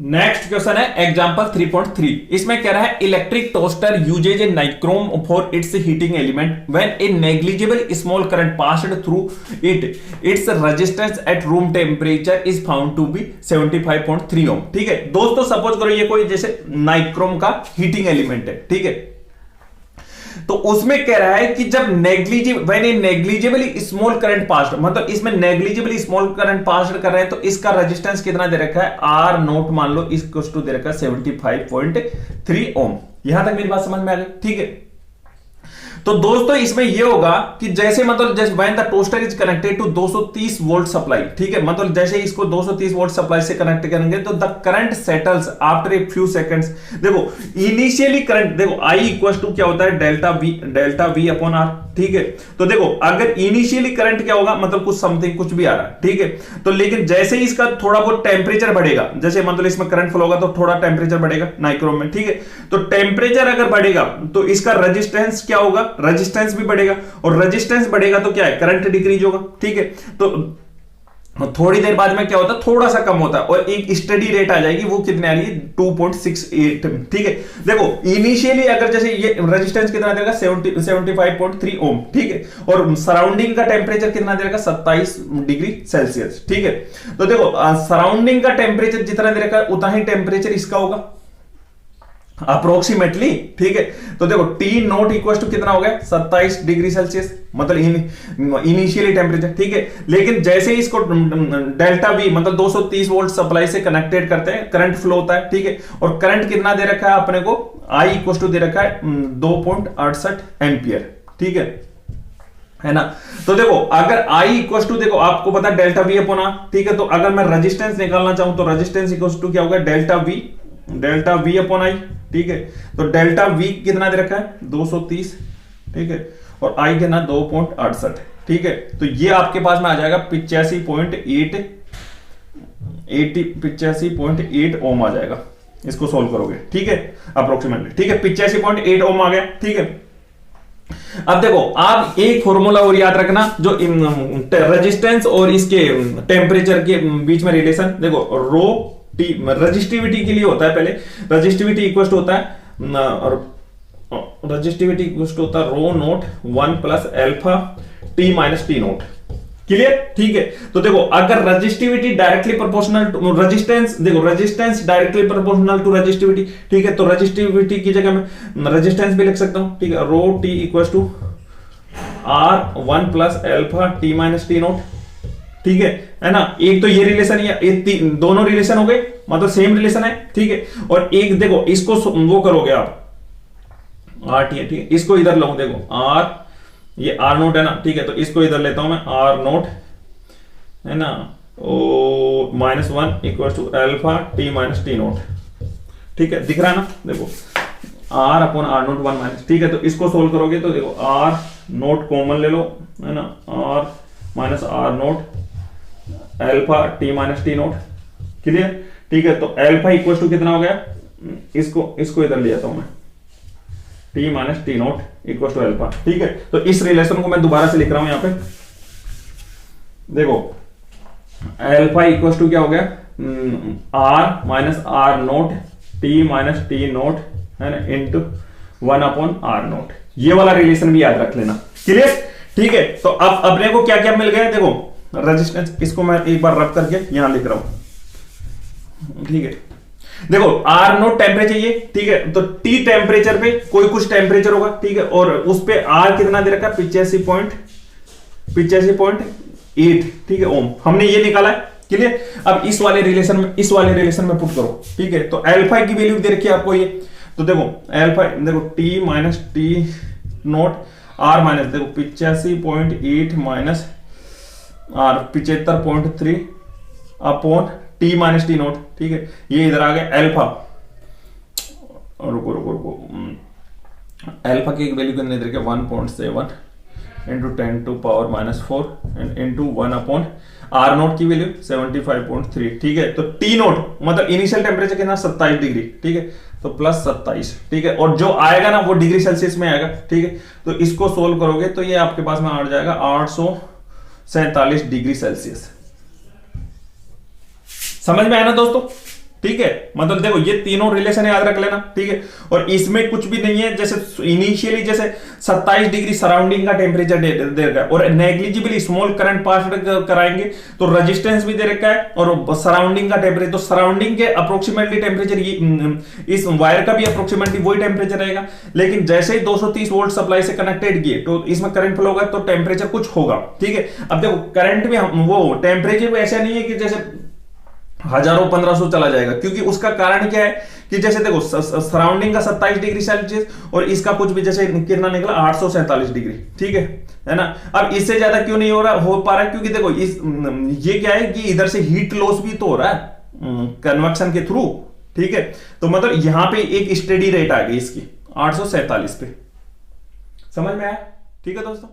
Next question है example 3.3। इसमें कह रहा है electric toaster uses a nichrome for its heating element when a negligible small current passed through it its resistance at room temperature is found to be 75.3 ohm. ठीक है दोस्तों, suppose करो ये कोई जैसे नाइक्रोम का हीटिंग एलिमेंट है। ठीक है, तो उसमें कह रहा है कि जब नेग्लिजिबली स्मॉल करंट पास, मतलब इसमें नेग्लिजिबली स्मॉल करंट पास कर रहे हैं तो इसका रेजिस्टेंस कितना दे रखा है, आर नोट मान लो इक्वल टू दे रखा है 75.3 ओम। यहां तक मेरी बात समझ में आ गई। ठीक है, तो दोस्तों इसमें यह होगा कि जैसे मतलब जैसे when the toaster is connected to 230 volt supply. ठीक है, मतलब जैसे इसको 230 वोल्ट सप्लाई से कनेक्ट करेंगे तो the current settles after a few seconds. देखो इनिशियली करंट, देखो I इक्वल टू क्या होता है डेल्टा वी अपॉन आर। ठीक है, तो देखो अगर इनिशियली करंट क्या होगा, मतलब कुछ समथिंग कुछ भी आ रहा है। ठीक है, तो लेकिन जैसे ही इसका थोड़ा बहुत टेम्परेचर बढ़ेगा, जैसे मतलब इसमें करंट फ्लो होगा तो थोड़ा टेम्परेचर बढ़ेगा नाइक्रोम में। ठीक है, तो टेम्परेचर अगर बढ़ेगा तो इसका रेजिस्टेंस क्या होगा, रेजिस्टेंस भी बढ़ेगा, और रेजिस्टेंस बढ़ेगा तो क्या है, करंट डिक्रीज होगा। ठीक है, तो थोड़ी देर बाद में क्या होता है, थोड़ा सा कम होता है और एक स्टडी रेट आ जाएगी, वो कितने आ रही है 2.68। ठीक है, देखो इनिशियली अगर जैसे ये रेजिस्टेंस कितना देगा 75.3 ओम। ठीक है, और सराउंडिंग का टेम्परेचर कितना देगा 27 डिग्री सेल्सियस। ठीक है, तो देखो सराउंडिंग का टेम्परेचर जितना दे रखा है उतना ही टेम्परेचर इसका होगा अप्रोक्सीमेटली। ठीक है, तो देखो टी नोट इक्वल टू कितना हो गया 27 डिग्री सेल्सियस, मतलब इनिशियली टेम्परेचर। ठीक है, लेकिन जैसे ही इसको डेल्टा वी मतलब 230 वोल्ट सप्लाई से कनेक्टेड करते हैं, करंट फ्लो होता है। ठीक है, और करंट कितना दे रखा है अपने को, I इक्वल टू दे रखा है 2.68 एम्पियर। ठीक है ना, तो देखो अगर I इक्वल टू, देखो आपको पता है डेल्टा वी अपॉन आर। ठीक है, तो अगर मैं रेजिस्टेंस निकालना चाहूं तो रेजिस्टेंस इक्वल टू क्या होगा, डेल्टा वी अपॉन आई। ठीक है, तो डेल्टा वी कितना दे रखा है 230। ठीक है, और आई कितना 2.68। ठीक है, तो ये आपके पास में आ जाएगा 85.8 ओम आ जाएगा, इसको सोल्व करोगे। ठीक है, अप्रोक्सीमेटली। ठीक है, 85.8 ओम आ गया। ठीक है, अब देखो आप एक फॉर्मूला और याद रखना, जो रेजिस्टेंस और इसके टेम्परेचर के बीच में रिलेशन, देखो रो टी रजिस्टिविटी के लिए होता है, पहले रजिस्टिविटी इक्वल होता है और रजिस्टिविटी इक्वल होता है rho nought 1 plus alpha T minus T note. Clear? ठीक है, तो देखो अगर resistivity directly proportional to resistance, देखो resistance directly proportional to resistivity. ठीक है, तो रजिस्टिविटी की जगह मैं रेजिस्टेंस भी लिख सकता हूं। ठीक है, rho T equal to R 1 plus alpha T minus T naught. ठीक है ना, एक तो ये रिलेशन ये दोनों रिलेशन हो गए, मतलब सेम रिलेशन है। ठीक है, और एक देखो इसको वो करोगे आप आर टी है। ठीक है, इसको इधर लो, देखो आर, ये आर नोट है ना। ठीक है, तो इसको इधर लेता हूं मैं, आर नोट है ना, O -1 equal to alpha T minus T naught. ठीक है, दिख रहा है ना, देखो R upon R naught 1 minus. ठीक है, तो इसको सोल्व करोगे तो देखो आर नोट कॉमन ले लो, है ना, R minus R naught alpha T minus T note. Clear? ठीक है, तो एल्फा इक्वल टू कितना हो गया, इसको इधर ले जाता हूं मैं, T minus T naught equal to alpha. ठीक है, तो इस रिलेशन को मैं दोबारा से लिख रहा हूं यहां पे, देखो एल्फा इक्वल टू क्या हो गया, R minus R naught T minus T naught है ना इंटू 1 अपॉन आर नोट। ये वाला रिलेशन भी याद रख लेना। क्लियर? ठीक है, तो अब अपने को क्या क्या मिल गया, देखो रेजिस्टेंस, इसको मैं एक बार रब करके यहां लिख रहा हूं। ठीक है, देखो आर नोट टेम्परेचर ये। ठीक है, तो टी टेम्परेचर पे कोई कुछ टेम्परेचर होगा। ठीक है, और उस पे आर कितना दे रखा है 85.8। ठीक है, ओम हमने ये निकाला है। क्लियर? अब इस वाले रिलेशन में पुट करो। ठीक है, तो एल्फा की वैल्यू दे रखी है आपको ये, तो देखो एल्फा, देखो T minus T naught R minus, देखो 85.8 minus R 75.3 upon T minus T naught. ठीक है, ये इधर आ गया एल्फा, रुको एल्फा की वैल्यू कितने दे रखी है 1.7 into 10 to power -4 and into 1 upon R naught की वैल्यू 75.3। ठीक है, तो टी नोट मतलब इनिशियल टेम्परेचर कितना 27 डिग्री। ठीक है, तो प्लस 27। ठीक है, और जो आएगा ना वो डिग्री सेल्सियस में आएगा। ठीक है, तो इसको सोल्व करोगे तो ये आपके पास में आ जाएगा 847 डिग्री सेल्सियस। समझ में आया ना दोस्तों? ठीक है, मतलब देखो ये तीनों रिलेशन याद रख लेना, ठीक है। और इसमें कुछ भी नहीं है, जैसे इनिशियली जैसे 27 डिग्री सराउंडिंग का टेम्परेचर दे रखा है और नेग्लिजिबली स्मॉल करंट पास कराएंगे तो रेजिस्टेंस भी दे रखा है और सराउंडिंग का टेम्परेचर, तो सराउंडिंग के अप्रोक्सीमेटली टेम्परेचर इस वायर का भी अप्रोक्सीमेटली वही टेम्परेचर रहेगा। लेकिन जैसे ही 230 वोल्ट सप्लाई से कनेक्टेड किए तो इसमें करंट फ्लो होगा तो टेम्परेचर कुछ होगा, ठीक है। अब देखो करंट में वो टेम्परेचर ऐसा नहीं है कि जैसे हजारों 1500 चला जाएगा, क्योंकि उसका कारण क्या है कि जैसे देखो सराउंडिंग का 27 डिग्री सेल्सियस और इसका कुछ भी जैसे कितना निकला 847 डिग्री, ठीक है ना। अब इससे ज्यादा क्यों नहीं हो पा रहा है, क्योंकि देखो ये क्या है कि इधर से हीट लॉस भी तो हो रहा है कन्वेक्शन के थ्रू, ठीक है। तो मतलब यहां पे एक स्टेडी रेट आ गई इसकी 847 पे, समझ में आया, ठीक है दोस्तों।